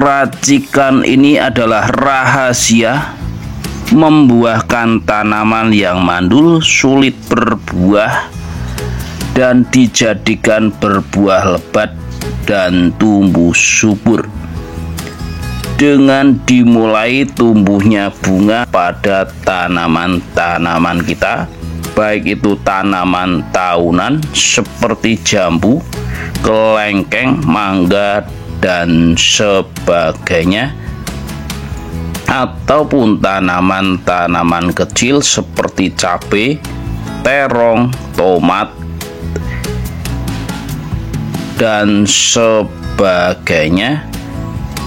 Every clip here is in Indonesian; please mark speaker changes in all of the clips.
Speaker 1: Racikan ini adalah rahasia membuahkan tanaman yang mandul, sulit berbuah, dan dijadikan berbuah lebat dan tumbuh subur. Dengan dimulai tumbuhnya bunga pada tanaman-tanaman kita, baik itu tanaman tahunan seperti jambu, kelengkeng, mangga, dan sebagainya, ataupun tanaman-tanaman kecil seperti cabai, terong, tomat, dan sebagainya,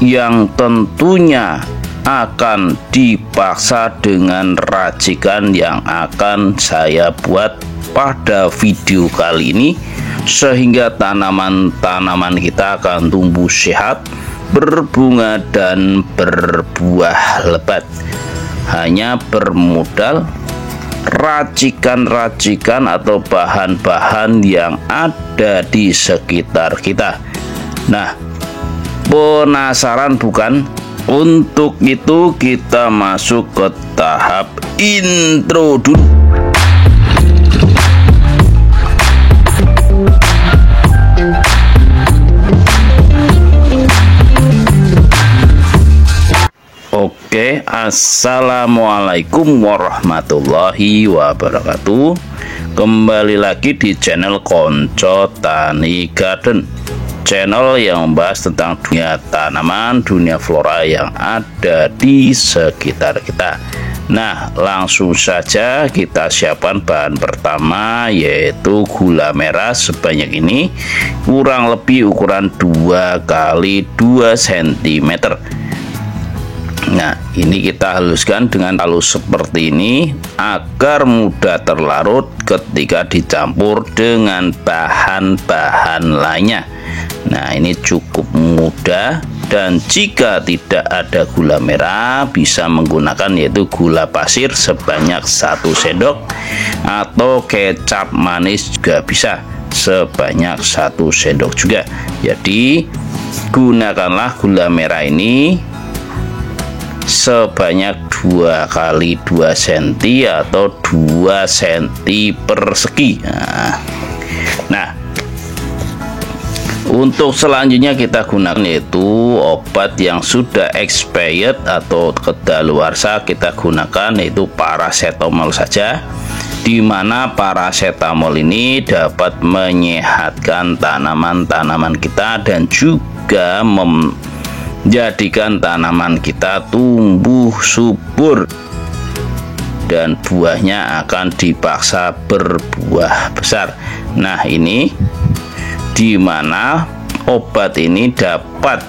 Speaker 1: yang tentunya akan dipaksa dengan racikan yang akan saya buat pada video kali ini, sehingga tanaman-tanaman kita akan tumbuh sehat, berbunga, dan berbuah lebat. Hanya bermodal racikan-racikan atau bahan-bahan yang ada di sekitar kita. Nah, penasaran bukan? Untuk itu kita masuk ke tahap intro dulu. Oke, assalamualaikum warahmatullahi wabarakatuh. Kembali lagi di channel Konco Tani Garden, channel yang membahas tentang dunia tanaman, dunia flora yang ada di sekitar kita. Nah, langsung saja kita siapkan bahan pertama, yaitu gula merah sebanyak ini, kurang lebih ukuran 2 x 2 cm. Nah, ini kita haluskan dengan halus seperti ini agar mudah terlarut ketika dicampur dengan bahan-bahan lainnya. Nah, ini cukup mudah, dan jika tidak ada gula merah bisa menggunakan yaitu gula pasir sebanyak 1 sendok, atau kecap manis juga bisa sebanyak 1 sendok juga. Jadi gunakanlah gula merah ini sebanyak 2 x 2 cm atau 2 cm persegi. Nah, untuk selanjutnya kita gunakan yaitu obat yang sudah expired atau kedaluarsa. Kita gunakan yaitu paracetamol saja, di mana paracetamol ini dapat menyehatkan tanaman-tanaman kita dan juga menjadikan tanaman kita tumbuh subur dan buahnya akan dipaksa berbuah besar. Nah, ini di mana obat ini dapat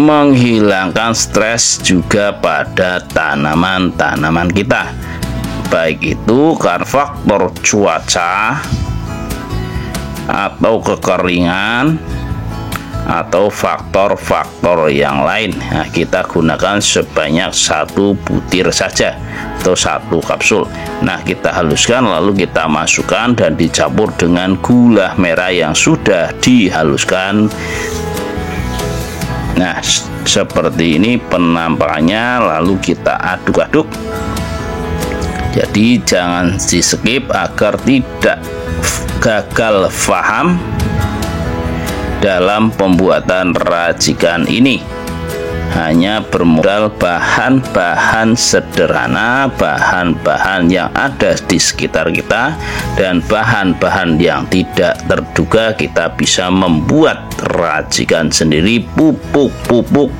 Speaker 1: menghilangkan stres juga pada tanaman-tanaman kita, baik itu karena faktor cuaca atau kekeringan atau faktor-faktor yang lain. Nah, kita gunakan sebanyak 1 butir saja atau 1 kapsul. Nah, kita haluskan lalu kita masukkan dan dicampur dengan gula merah yang sudah dihaluskan. Nah, seperti ini penampakannya, lalu kita aduk-aduk. Jadi jangan di skip agar tidak gagal paham dalam pembuatan racikan ini. Hanya bermodal bahan-bahan sederhana, bahan-bahan yang ada di sekitar kita, dan bahan-bahan yang tidak terduga, kita bisa membuat racikan sendiri, pupuk-pupuk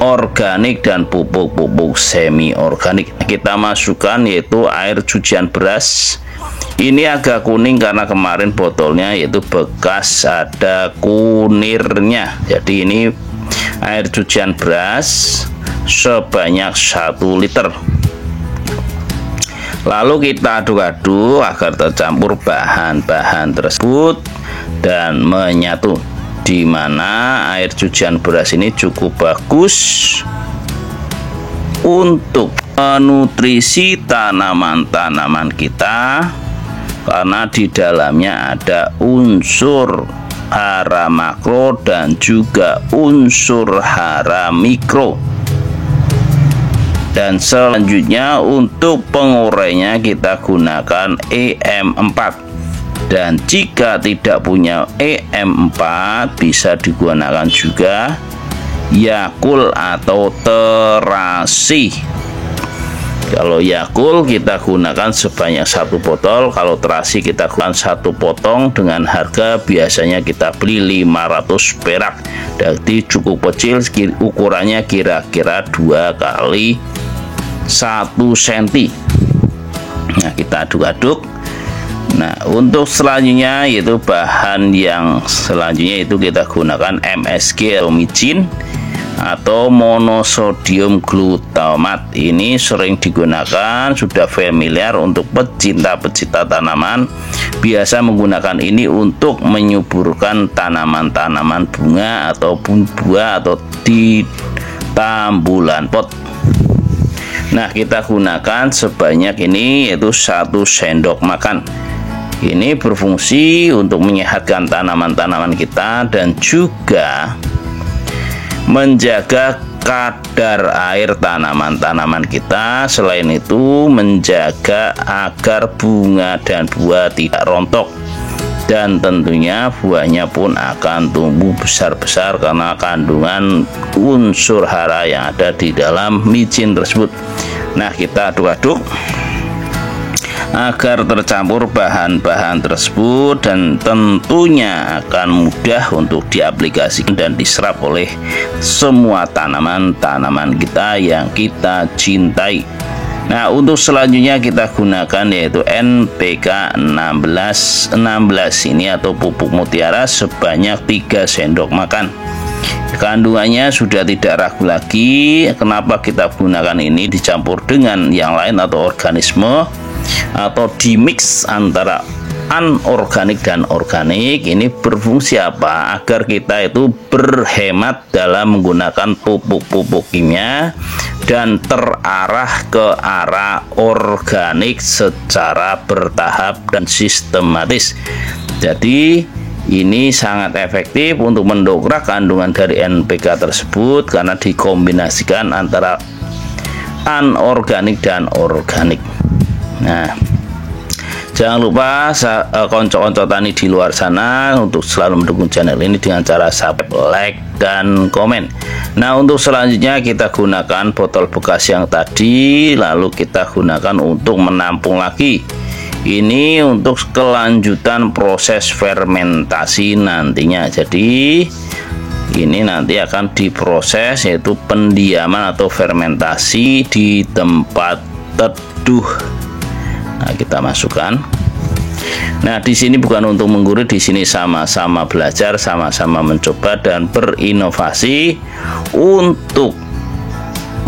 Speaker 1: organik dan pupuk-pupuk semi organik. Kita masukkan yaitu air cucian beras. Ini agak kuning karena kemarin botolnya yaitu bekas ada kunirnya. Jadi ini air cucian beras sebanyak 1 liter. Lalu kita aduk-aduk agar tercampur bahan-bahan tersebut dan menyatu, di mana air cucian beras ini cukup bagus untuk menutrisi tanaman-tanaman kita, karena di dalamnya ada unsur hara makro dan juga unsur hara mikro. Dan selanjutnya untuk pengurainya kita gunakan EM4. Dan jika tidak punya EM4 bisa digunakan juga Yakult atau terasi. Kalau Yakult kita gunakan sebanyak 1 botol, kalau terasi kita gunakan 1 potong dengan harga biasanya kita beli 500 perak. Jadi cukup kecil, ukurannya kira-kira 2 kali 1 cm. Nah, kita aduk-aduk. Nah, untuk selanjutnya yaitu bahan yang selanjutnya itu kita gunakan MSG atau micin atau monosodium glutamat. Ini sering digunakan, sudah familiar untuk pecinta-pecinta tanaman. Biasa menggunakan ini untuk menyuburkan tanaman-tanaman bunga ataupun buah atau di tambulan pot. Nah, kita gunakan sebanyak ini yaitu 1 sendok makan. Ini berfungsi untuk menyehatkan tanaman-tanaman kita dan juga menjaga kadar air tanaman-tanaman kita. Selain itu menjaga agar bunga dan buah tidak rontok, dan tentunya buahnya pun akan tumbuh besar-besar karena kandungan unsur hara yang ada di dalam micin tersebut. Nah, kita aduk-aduk agar tercampur bahan-bahan tersebut dan tentunya akan mudah untuk diaplikasikan dan diserap oleh semua tanaman-tanaman kita yang kita cintai. Nah, untuk selanjutnya kita gunakan yaitu NPK 16 ini atau pupuk mutiara sebanyak 3 sendok makan. Kandungannya sudah tidak ragu lagi. Kenapa kita gunakan ini dicampur dengan yang lain atau organisme atau dimix antara anorganik dan organik? Ini berfungsi apa? Agar kita itu berhemat dalam menggunakan pupuk-pupuk kimia dan terarah ke arah organik secara bertahap dan sistematis. Jadi ini sangat efektif untuk mendongkrak kandungan dari NPK tersebut karena dikombinasikan antara anorganik dan organik. Nah, jangan lupa konco-konco tani di luar sana untuk selalu mendukung channel ini dengan cara subscribe, like, dan komen. Nah, untuk selanjutnya kita gunakan botol bekas yang tadi, lalu kita gunakan untuk menampung lagi. Ini untuk kelanjutan proses fermentasi nantinya. Jadi ini nanti akan diproses yaitu pendiaman atau fermentasi di tempat teduh. Nah, kita masukkan. Nah, di sini bukan untuk menggurui, di sini sama-sama belajar, sama-sama mencoba dan berinovasi untuk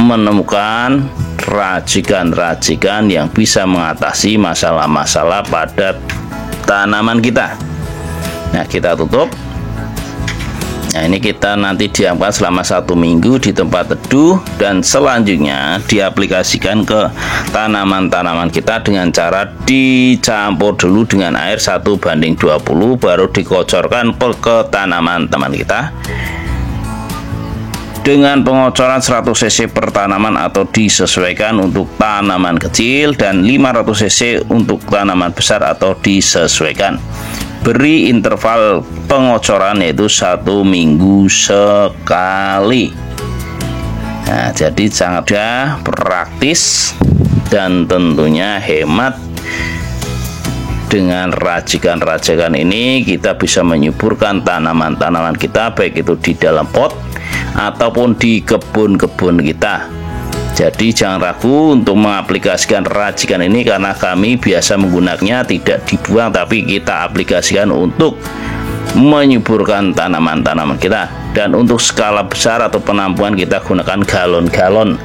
Speaker 1: menemukan racikan-racikan yang bisa mengatasi masalah-masalah pada tanaman kita. Nah, kita tutup. Nah, ini kita nanti diamkan selama 1 minggu di tempat teduh dan selanjutnya diaplikasikan ke tanaman-tanaman kita dengan cara dicampur dulu dengan air 1:20 baru dikocorkan ke tanaman-tanaman kita dengan pengocoran 100 cc per tanaman atau disesuaikan untuk tanaman kecil dan 500 cc untuk tanaman besar atau disesuaikan. Beri interval pengocoran yaitu 1 minggu sekali. Nah, jadi sangat mudah, praktis dan tentunya hemat. Dengan racikan-racikan ini kita bisa menyuburkan tanaman-tanaman kita baik itu di dalam pot ataupun di kebun-kebun kita. Jadi jangan ragu untuk mengaplikasikan racikan ini karena kami biasa menggunakannya tidak dibuang tapi kita aplikasikan untuk menyuburkan tanaman-tanaman kita. Dan untuk skala besar atau penampungan kita gunakan galon-galon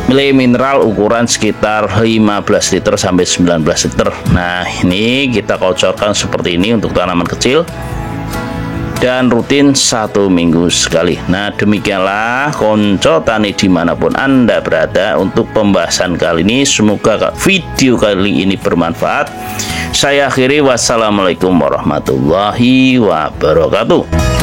Speaker 1: mineral ukuran sekitar 15 liter sampai 19 liter. Nah, ini kita kocorkan seperti ini untuk tanaman kecil. dan rutin 1 minggu sekali. Nah, demikianlah konco tani dimanapun Anda berada untuk pembahasan kali ini. Semoga video kali ini bermanfaat. Saya akhiri, wassalamualaikum warahmatullahi wabarakatuh.